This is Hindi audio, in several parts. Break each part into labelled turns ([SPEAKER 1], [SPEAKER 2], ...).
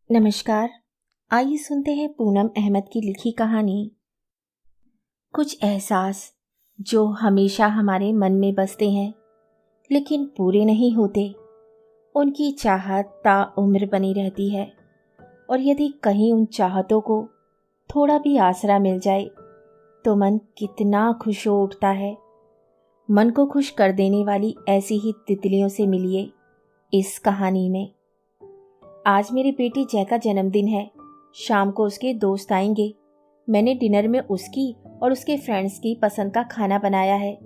[SPEAKER 1] नमस्कार। आइए सुनते हैं पूनम अहमद की लिखी कहानी। कुछ एहसास जो हमेशा हमारे मन में बसते हैं लेकिन पूरे नहीं होते, उनकी चाहत ताउम्र बनी रहती है। और यदि कहीं उन चाहतों को थोड़ा भी आसरा मिल जाए तो मन कितना खुश हो उठता है। मन को खुश कर देने वाली ऐसी ही तितलियों से मिलिए इस कहानी में। आज मेरी बेटी जय का जन्मदिन है। शाम को उसके दोस्त आएंगे। मैंने डिनर में उसकी और उसके फ्रेंड्स की पसंद का खाना बनाया है।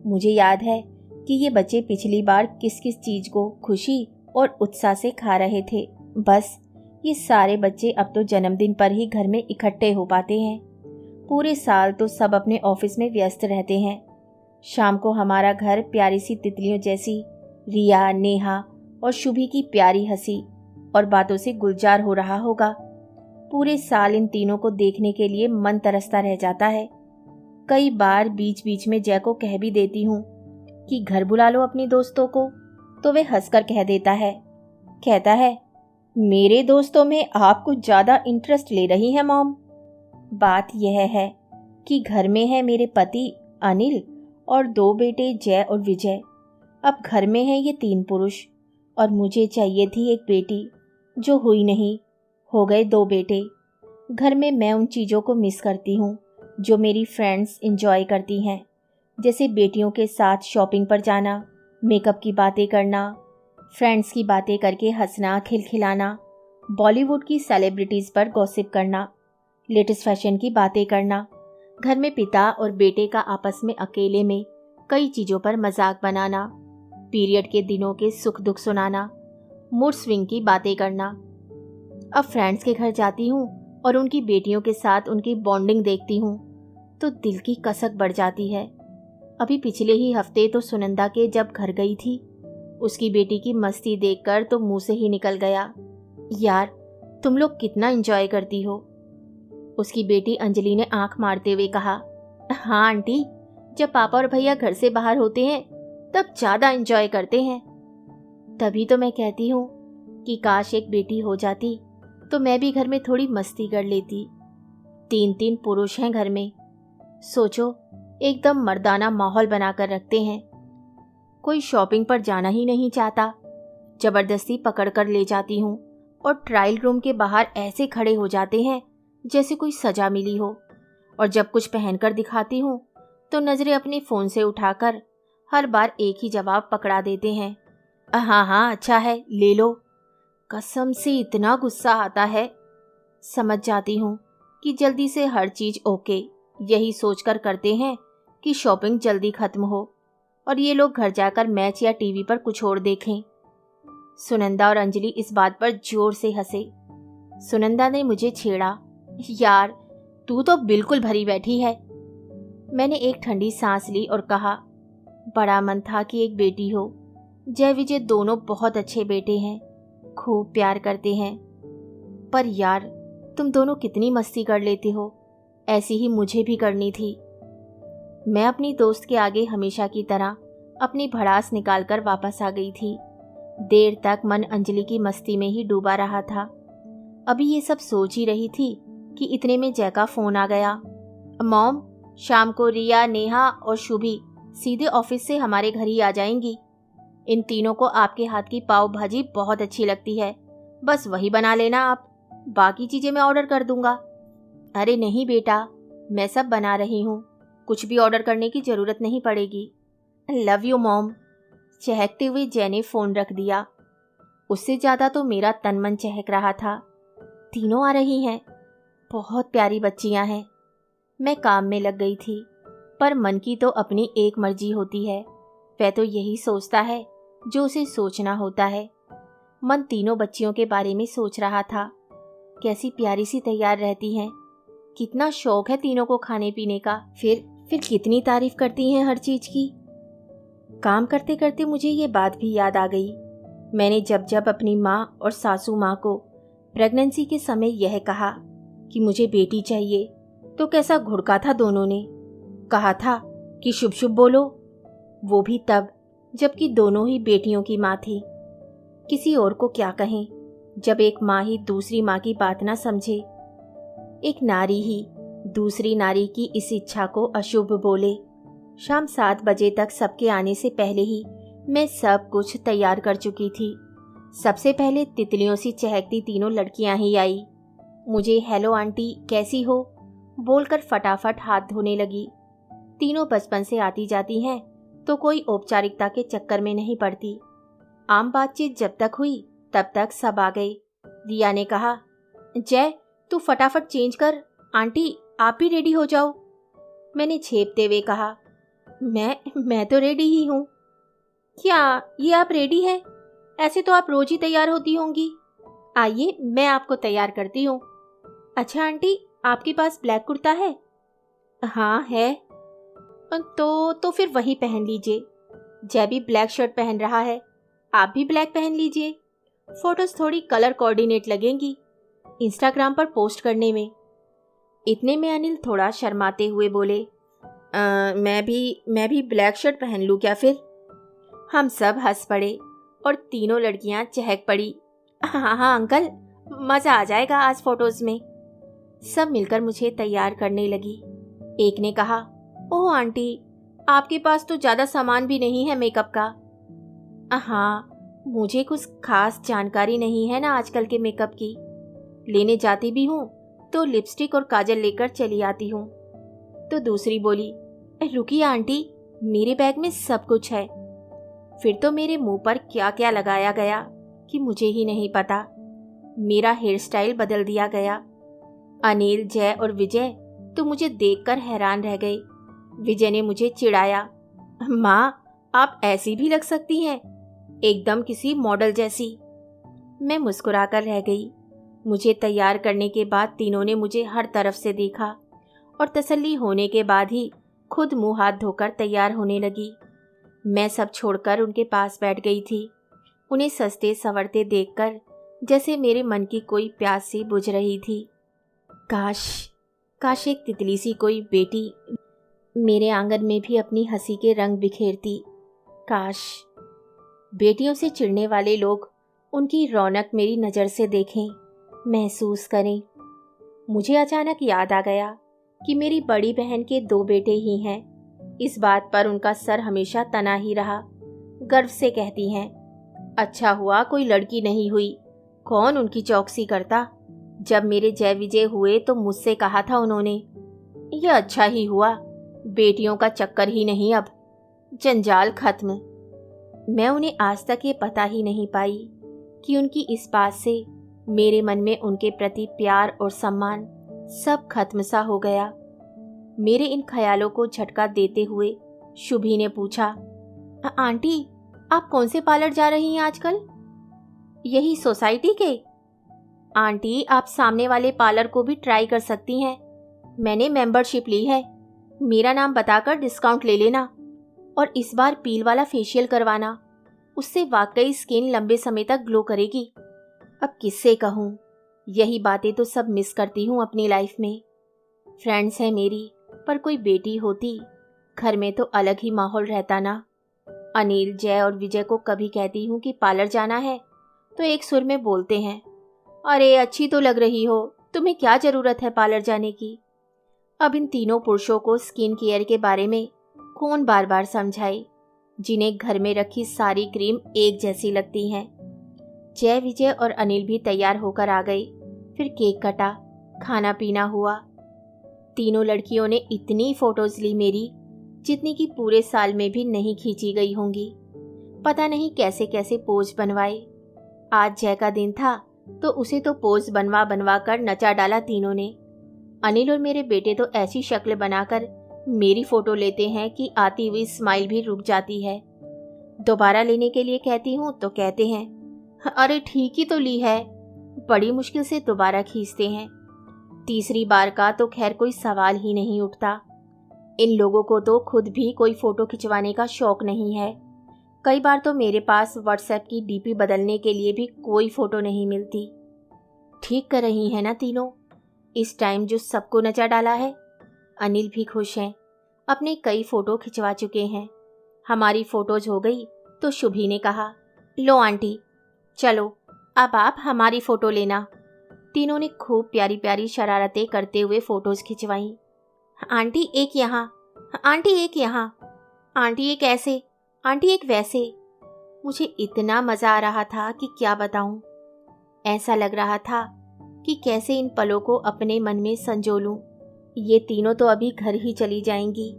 [SPEAKER 1] मुझे याद है कि ये बच्चे पिछली बार किस किस चीज़ को खुशी और उत्साह से खा रहे थे। बस ये सारे बच्चे अब तो जन्मदिन पर ही घर में इकट्ठे हो पाते हैं। पूरे साल तो सब अपने ऑफिस में व्यस्त रहते हैं। शाम को हमारा घर प्यारी सी तितलियों जैसी रिया, नेहा और शुभी की प्यारी हंसी और बातों से गुलजार हो रहा होगा। पूरे साल इन तीनों को देखने के लिए मन तरसता रह जाता है। कई बार बीच बीच में जय को कह भी देती हूँ कि घर बुला लो अपने दोस्तों को, तो वे हंसकर कह देता है। कहता है, मेरे दोस्तों में आप कुछ ज़्यादा इंटरेस्ट ले रही हैं मॉम। बात यह है कि घर में है मेरे पति अनिल और 2 बेटे जय और विजय। अब घर में है ये 3 पुरुष और मुझे चाहिए थी एक बेटी, जो हुई नहीं। हो गए 2 बेटे। घर में मैं उन चीज़ों को मिस करती हूँ जो मेरी फ्रेंड्स एंजॉय करती हैं, जैसे बेटियों के साथ शॉपिंग पर जाना, मेकअप की बातें करना, फ्रेंड्स की बातें करके हंसना खिलखिलाना, बॉलीवुड की सेलिब्रिटीज़ पर गॉसिप करना, लेटेस्ट फैशन की बातें करना, घर में पिता और बेटे का आपस में अकेले में कई चीज़ों पर मजाक बनाना, पीरियड के दिनों के सुख दुख सुनाना, मूड स्विंग की बातें करना। अब फ्रेंड्स के घर जाती हूँ और उनकी बेटियों के साथ उनकी बॉन्डिंग देखती हूँ तो दिल की कसक बढ़ जाती है। अभी पिछले ही हफ्ते तो सुनंदा के जब घर गई थी, उसकी बेटी की मस्ती देखकर तो मुंह से ही निकल गया, यार तुम लोग कितना एंजॉय करती हो। उसकी बेटी अंजलि ने आंख मारते हुए कहा, हाँ आंटी, जब पापा और भैया घर से बाहर होते हैं तब ज़्यादा एंजॉय करते हैं। तभी तो मैं कहती हूँ कि काश एक बेटी हो जाती तो मैं भी घर में थोड़ी मस्ती कर लेती। 3 पुरुष हैं घर में, सोचो एकदम मर्दाना माहौल बनाकर रखते हैं। कोई शॉपिंग पर जाना ही नहीं चाहता, जबरदस्ती पकड़ कर ले जाती हूँ और ट्रायल रूम के बाहर ऐसे खड़े हो जाते हैं जैसे कोई सजा मिली हो। और जब कुछ पहनकर दिखाती हूँ तो नज़रें अपने फ़ोन से उठाकर हर बार एक ही जवाब पकड़ा देते हैं, हाँ हाँ अच्छा है ले लो। कसम से इतना गुस्सा आता है। समझ जाती हूँ कि जल्दी से हर चीज़ ओके यही सोचकर करते हैं कि शॉपिंग जल्दी खत्म हो और ये लोग घर जाकर मैच या टीवी पर कुछ और देखें। सुनंदा और अंजलि इस बात पर जोर से हंसे। सुनंदा ने मुझे छेड़ा, यार तू तो बिल्कुल भरी बैठी है। मैंने एक ठंडी सांस ली और कहा, बड़ा मन था कि एक बेटी हो। जय विजय दोनों बहुत अच्छे बेटे हैं, खूब प्यार करते हैं। पर यार तुम दोनों कितनी मस्ती कर लेते हो, ऐसी ही मुझे भी करनी थी। मैं अपनी दोस्त के आगे हमेशा की तरह अपनी भड़ास निकालकर वापस आ गई थी। देर तक मन अंजलि की मस्ती में ही डूबा रहा था। अभी ये सब सोच ही रही थी कि इतने में जय का फ़ोन आ गया। मॉम, शाम को रिया, नेहा और शुभी सीधे ऑफिस से हमारे घर ही आ जाएंगी। इन तीनों को आपके हाथ की पाव भाजी बहुत अच्छी लगती है, बस वही बना लेना आप, बाकी चीज़ें मैं ऑर्डर कर दूंगा। अरे नहीं बेटा, मैं सब बना रही हूँ, कुछ भी ऑर्डर करने की ज़रूरत नहीं पड़ेगी। Love you mom. चहकते हुए जय ने फ़ोन रख दिया। उससे ज़्यादा तो मेरा तन मन चहक रहा था। तीनों आ रही हैं, बहुत प्यारी बच्चियाँ हैं। मैं काम में लग गई थी, पर मन की तो अपनी एक मर्जी होती है। वह तो यही सोचता है जो उसे सोचना होता है। मन तीनों बच्चियों के बारे में सोच रहा था। कैसी प्यारी सी तैयार रहती हैं, कितना शौक है तीनों को खाने पीने का, फिर कितनी तारीफ करती हैं हर चीज़ की। काम करते करते मुझे ये बात भी याद आ गई। मैंने जब जब अपनी माँ और सासू माँ को प्रेगनेंसी के समय यह कहा कि मुझे बेटी चाहिए तो कैसा घुड़का था दोनों ने। कहा था कि शुभ शुभ बोलो, वो भी तब जबकि दोनों ही बेटियों की माँ थी। किसी और को क्या कहें, जब एक माँ ही दूसरी माँ की बात ना समझे, एक नारी ही दूसरी नारी की इस इच्छा को अशुभ बोले। शाम 7 बजे तक सबके आने से पहले ही मैं सब कुछ तैयार कर चुकी थी। सबसे पहले तितलियों सी चहकती तीनों लड़कियां ही आई। मुझे हेलो आंटी कैसी हो बोलकर फटाफट हाथ धोने लगी। तीनों बचपन से आती जाती हैं तो कोई औपचारिकता के चक्कर में नहीं पड़ती। आम बातचीत जब तक हुई तब तक सब आ गए। रिया ने कहा, जय तू फटाफट चेंज कर, आंटी आप भी रेडी हो जाओ। मैंने छेपते हुए कहा, मैं तो रेडी ही हूँ। क्या ये आप रेडी हैं? ऐसे तो आप रोज ही तैयार होती होंगी। आइए मैं आपको तैयार करती हूँ। अच्छा आंटी आपके पास ब्लैक कुर्ता है? हाँ है। तो फिर वही पहन लीजिए। जय भी ब्लैक शर्ट पहन रहा है, आप भी ब्लैक पहन लीजिए। फोटोज थोड़ी कलर कोऑर्डिनेट लगेंगी इंस्टाग्राम पर पोस्ट करने में। इतने में अनिल थोड़ा शर्माते हुए बोले, मैं भी ब्लैक शर्ट पहन लूँ क्या फिर? हम सब हंस पड़े और तीनों लड़कियां चहक पड़ी। हाँ हाँ अंकल, मज़ा आ जाएगा आज फोटोज में। सब मिलकर मुझे तैयार करने लगी। एक ने कहा, ओह आंटी आपके पास तो ज़्यादा सामान भी नहीं है मेकअप का। हाँ, मुझे कुछ खास जानकारी नहीं है ना आजकल के मेकअप की। लेने जाती भी हूँ तो लिपस्टिक और काजल लेकर चली आती हूँ। तो दूसरी बोली, रुकिए आंटी मेरे बैग में सब कुछ है। फिर तो मेरे मुंह पर क्या क्या लगाया गया कि मुझे ही नहीं पता। मेरा हेयर स्टाइल बदल दिया गया। अनिल, जय और विजय तो मुझे देखकर हैरान रह गए। विजय ने मुझे चिढ़ाया, माँ आप ऐसी भी लग सकती हैं, एकदम किसी मॉडल जैसी। मैं मुस्कुराकर रह गई। मुझे तैयार करने के बाद तीनों ने मुझे हर तरफ से देखा और तसल्ली होने के बाद ही खुद मुंह हाथ धोकर तैयार होने लगी। मैं सब छोड़कर उनके पास बैठ गई थी। उन्हें सजते संवरते देखकर जैसे मेरे मन की कोई प्यास सी बुझ रही थी। काश एक तितली सी कोई बेटी मेरे आंगन में भी अपनी हंसी के रंग बिखेरती। काश बेटियों से चिढ़ने वाले लोग उनकी रौनक मेरी नज़र से देखें, महसूस करें। मुझे अचानक याद आ गया कि मेरी बड़ी बहन के 2 बेटे ही हैं। इस बात पर उनका सर हमेशा तना ही रहा। गर्व से कहती हैं, अच्छा हुआ कोई लड़की नहीं हुई, कौन उनकी चौकसी करता। जब मेरे जय विजय हुए तो मुझसे कहा था उन्होंने, यह अच्छा ही हुआ, बेटियों का चक्कर ही नहीं, अब जंजाल खत्म। मैं उन्हें आज तक ये पता ही नहीं पाई कि उनकी इस बात से मेरे मन में उनके प्रति प्यार और सम्मान सब खत्म सा हो गया। मेरे इन ख्यालों को झटका देते हुए शुभी ने पूछा, आंटी आप कौन से पार्लर जा रही हैं आजकल? यही सोसाइटी के? आंटी आप सामने वाले पार्लर को भी ट्राई कर सकती हैं, मैंने मेंबरशिप ली है। मेरा नाम बताकर डिस्काउंट ले लेना और इस बार पील वाला फेशियल करवाना, उससे वाकई स्किन लंबे समय तक ग्लो करेगी। अब किससे कहूँ, यही बातें तो सब मिस करती हूँ अपनी लाइफ में। फ्रेंड्स हैं मेरी, पर कोई बेटी होती घर में तो अलग ही माहौल रहता ना। अनिल, जय और विजय को कभी कहती हूँ कि पार्लर जाना है तो एक सुर में बोलते हैं, अरे अच्छी तो लग रही हो, तुम्हें क्या ज़रूरत है पार्लर जाने की। अब इन तीनों पुरुषों को स्किन केयर के बारे में कौन बार बार समझाए, जिन्हें घर में रखी सारी क्रीम एक जैसी लगती हैं। जय, विजय और अनिल भी तैयार होकर आ गए। फिर केक कटा, खाना पीना हुआ। तीनों लड़कियों ने इतनी फोटोज ली मेरी जितनी कि पूरे साल में भी नहीं खींची गई होंगी। पता नहीं कैसे कैसे पोज बनवाए। आज जय का दिन था तो उसे तो पोज बनवा कर नचा डाला तीनों ने। अनिल और मेरे बेटे तो ऐसी शक्ल बनाकर मेरी फोटो लेते हैं कि आती हुई स्माइल भी रुक जाती है। दोबारा लेने के लिए कहती हूँ तो कहते हैं, अरे ठीक ही तो ली है। बड़ी मुश्किल से दोबारा खींचते हैं। तीसरी बार का तो खैर कोई सवाल ही नहीं उठता। इन लोगों को तो खुद भी कोई फ़ोटो खिंचवाने का शौक़ नहीं है। कई बार तो मेरे पास व्हाट्सएप की डीपी बदलने के लिए भी कोई फ़ोटो नहीं मिलती। ठीक कर रही हैं ना तीनों, इस टाइम जो सबको नचा डाला है। अनिल भी खुश हैं, अपने कई फ़ोटो खिंचवा चुके हैं। हमारी फ़ोटोज हो गई तो शुभी ने कहा, लो आंटी चलो अब आप हमारी फ़ोटो लेना। तीनों ने खूब प्यारी प्यारी शरारतें करते हुए फ़ोटोज़ खिंचवाईं। आंटी एक यहाँ, आंटी एक यहाँ, आंटी एक ऐसे, आंटी एक वैसे। मुझे इतना मज़ा आ रहा था कि क्या बताऊं। ऐसा लग रहा था कि कैसे इन पलों को अपने मन में संजो लूं। ये तीनों तो अभी घर ही चली जाएंगी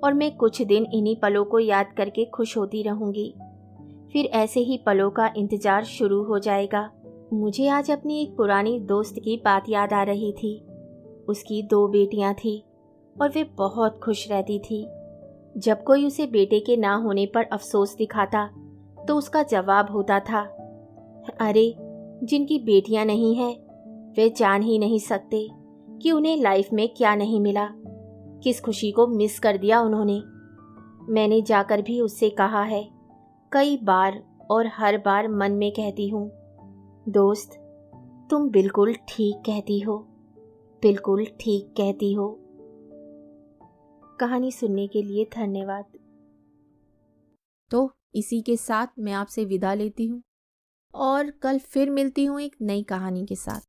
[SPEAKER 1] और मैं कुछ दिन इन्हीं पलों को याद करके खुश होती रहूंगी। फिर ऐसे ही पलों का इंतज़ार शुरू हो जाएगा। मुझे आज अपनी एक पुरानी दोस्त की बात याद आ रही थी। उसकी 2 बेटियां थीं और वे बहुत खुश रहती थी। जब कोई उसे बेटे के ना होने पर अफसोस दिखाता तो उसका जवाब होता था, अरे जिनकी बेटियां नहीं हैं वे जान ही नहीं सकते कि उन्हें लाइफ में क्या नहीं मिला, किस खुशी को मिस कर दिया उन्होंने। मैंने जाकर भी उससे कहा है कई बार और हर बार मन में कहती हूँ, दोस्त तुम बिल्कुल ठीक कहती हो, बिल्कुल ठीक कहती हो। कहानी सुनने के लिए धन्यवाद।
[SPEAKER 2] तो इसी के साथ मैं आपसे विदा लेती हूँ और कल फिर मिलती हूँ एक नई कहानी के साथ।